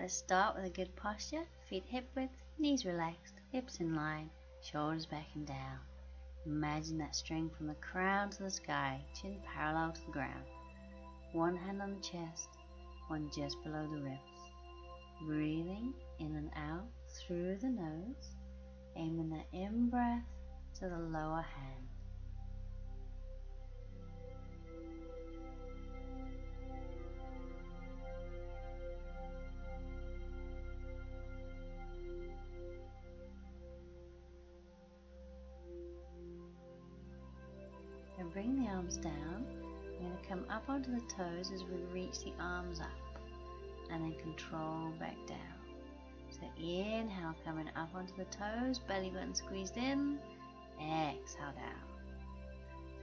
Let's start with a good posture, feet hip width, knees relaxed, hips in line, shoulders back and down. Imagine that string from the crown to the sky, chin parallel to the ground. One hand on the chest, one just below the ribs. Breathing in and out through the nose, aiming that in-breath to the lower hand. And bring the arms down. We're going to come up onto the toes as we reach the arms up, and then control back down. So inhale, coming up onto the toes, belly button squeezed in, exhale down.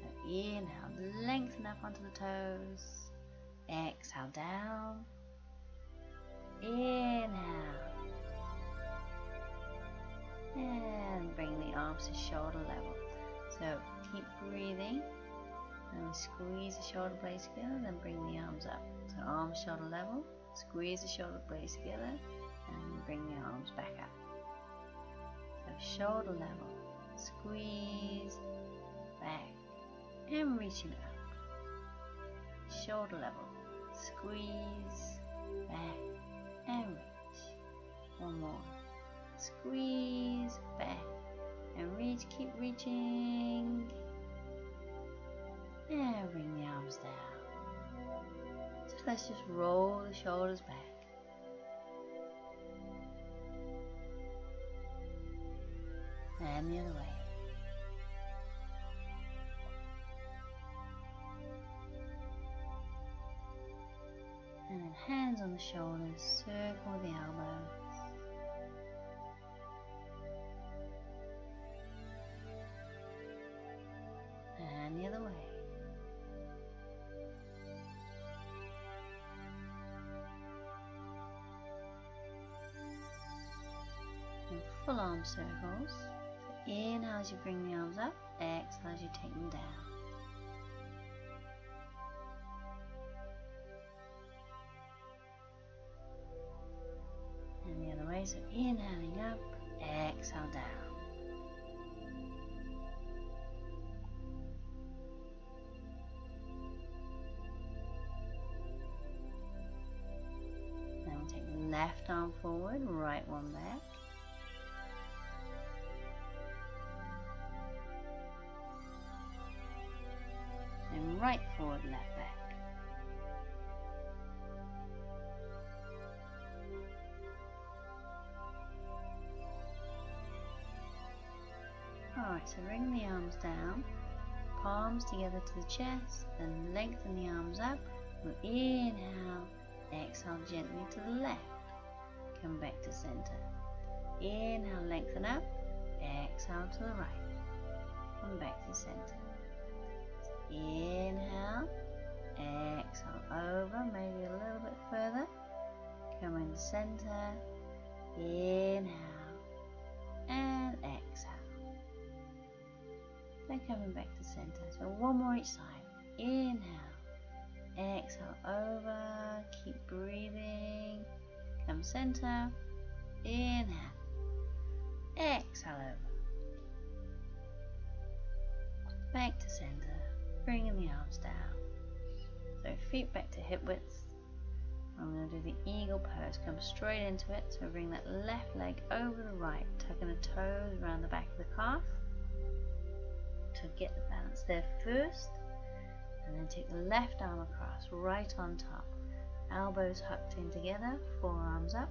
So inhale, lengthen up onto the toes, exhale down, inhale, and bring the arms to shoulder level. So keep breathing, and we squeeze the shoulder blades together, then bring the arms up. So arms shoulder level, squeeze the shoulder blades together, and bring the arms back up. So shoulder level, squeeze, back, and reaching up. Shoulder level, squeeze, back, and reach. One more. Squeeze, back, and reach, keep reaching. And bring the arms down. So let's just roll the shoulders back. And the other way. And then hands on the shoulders, circle the elbows. And the other way. And full arm circles. So inhale as you bring the arms up, exhale as you take them down. And the other way, so inhaling up, exhale down. Then we'll take the left arm forward, right one back. And right forward, left back. Alright, so bring the arms down, palms together to the chest, then lengthen the arms up. We'll inhale, exhale gently to the left, come back to center. Inhale, lengthen up, exhale to the right, come back to center. Inhale, exhale over, maybe a little bit further, come into center, inhale, and exhale. Then coming back to center, so one more each side. Inhale, exhale over, keep breathing, come center, inhale, exhale over, back to center. Bringing the arms down. So feet back to hip width. I'm going to do the eagle pose. Come straight into it. So bring that left leg over the right, tucking the toes around the back of the calf to get the balance there first. And then take the left arm across, right on top. Elbows hucked in together, forearms up,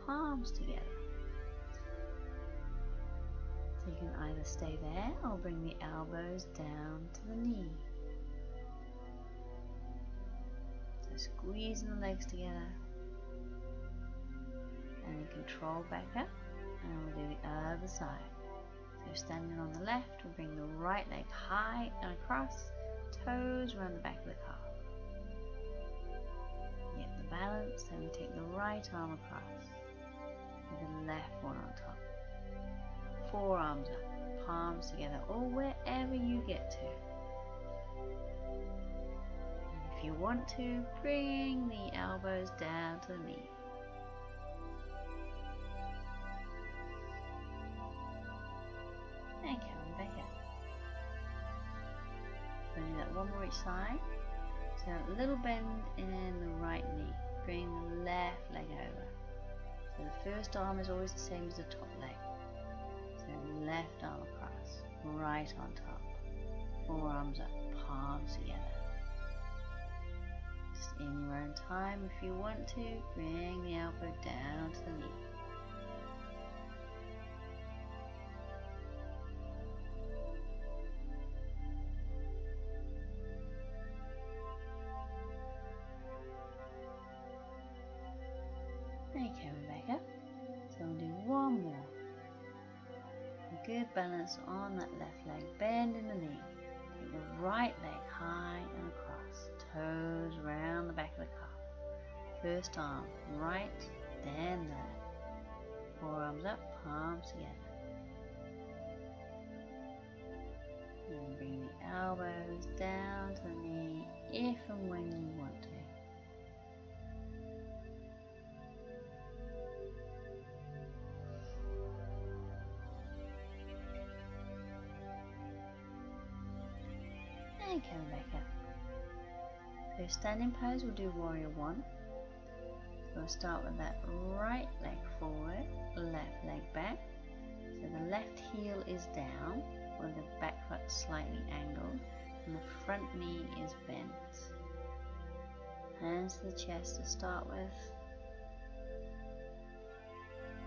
palms together. So you can either stay there or bring the elbows down to the knee. So squeezing the legs together, and then control back up, and we'll do the other side. So standing on the left, we'll bring the right leg high and across, toes around the back of the calf. Get the balance, then we take the right arm across, with the left one on top. Forearms up, palms together, or wherever you get to. And if you want to, bring the elbows down to the knee. And coming back up. So do that one more each side. So a little bend in the right knee. Bring the left leg over. So the first arm is always the same as the top leg. So left arm across, right on top. Forearms up, palms together. Just in your own time, if you want to, bring the elbow down to the knee. And coming back up. So we'll do one more. A good balance on that left leg, bend in the knee. Take the right leg high and across, toes round the back of the calf. First arm right, then left. Forearms up, palms together. And bring the elbows down to the knee if and when you want to. And coming back up. So standing pose, we'll do warrior one. So we'll start with that right leg forward, left leg back. So the left heel is down, with the back foot slightly angled, and the front knee is bent. Hands to the chest to start with.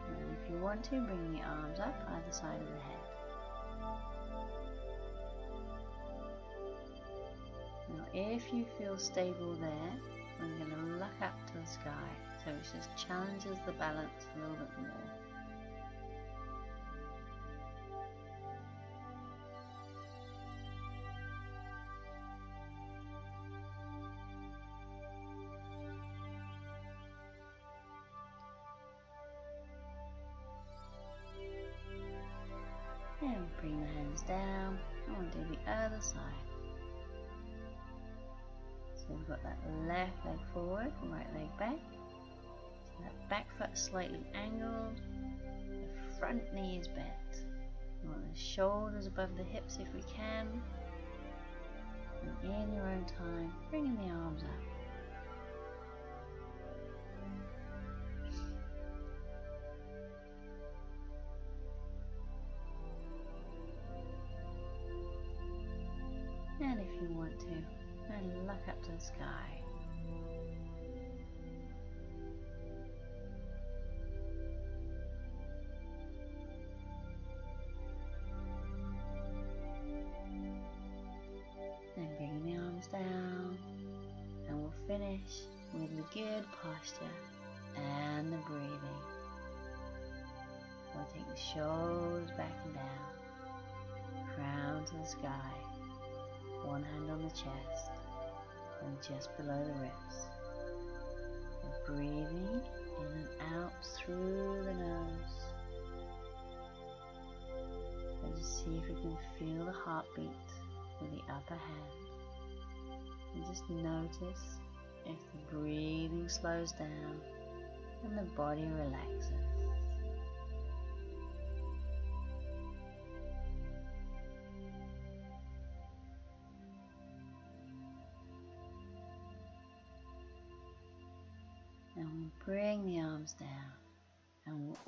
And if you want to, bring the arms up either side of the head. Now if you feel stable there, we're going to look up to the sky, so it just challenges the balance a little bit more. And bring the hands down, and we'll do the other side. So we've got that left leg forward, right leg back. So that back foot slightly angled, the front knee is bent. We want the shoulders above the hips if we can. And in your own time, bringing the arms up. And if you want to, and look up to the sky. And bring the arms down, and we'll finish with the good posture and the breathing. We'll take the shoulders back and down, crown to the sky. One hand on the chest and just below the ribs. And breathing in and out through the nose. And just see if we can feel the heartbeat with the upper hand. And just notice if the breathing slows down and the body relaxes. And we'll bring the arms down, and we'll